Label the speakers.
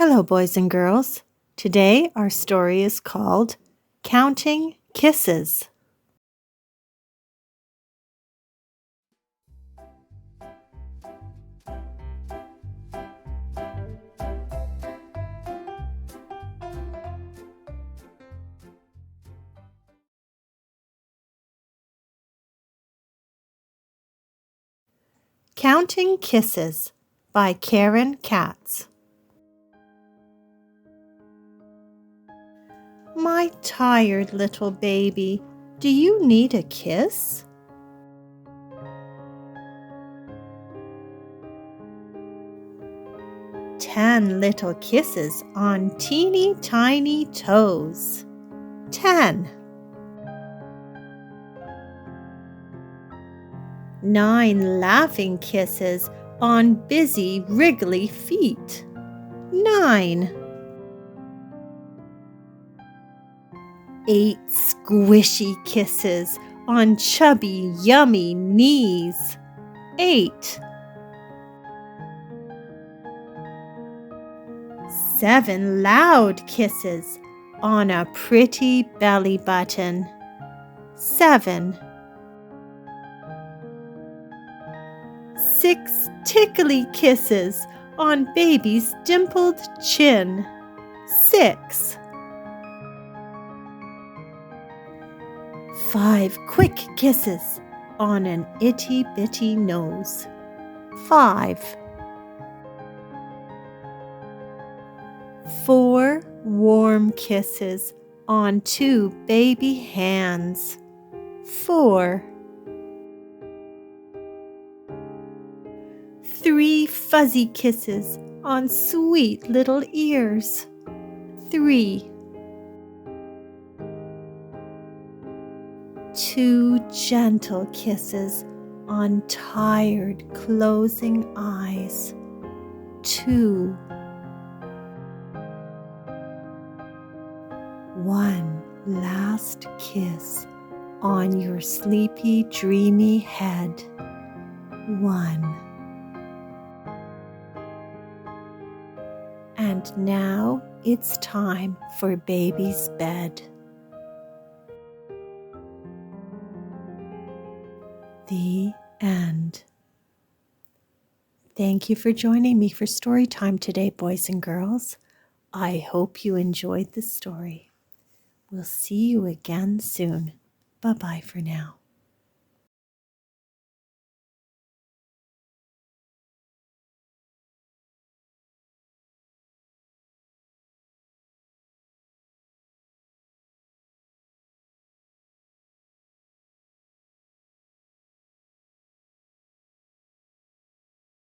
Speaker 1: Hello, boys and girls. Today our story is called Counting Kisses. Counting Kisses by Katz. My tired little baby, do you need a kiss? "10 little kisses on teeny tiny toes. 10. 9 laughing kisses on busy wriggly feet. 9. 8 squishy kisses on chubby, yummy knees. 8. 7 loud kisses on a pretty belly button. 7. 6 tickly kisses on baby's dimpled chin. 6. 5 quick kisses on an itty-bitty nose. 5. 4 warm kisses on 2 baby hands. 4. 3 fuzzy kisses on sweet little ears. 3. 2 gentle kisses on tired, closing eyes. 2. 1 last kiss on your sleepy, dreamy head. 1. And now it's time for baby's bed. The end. Thank you for joining me for story time today, boys and girls. I hope you enjoyed the story. We'll see you again soon. Bye-bye for now.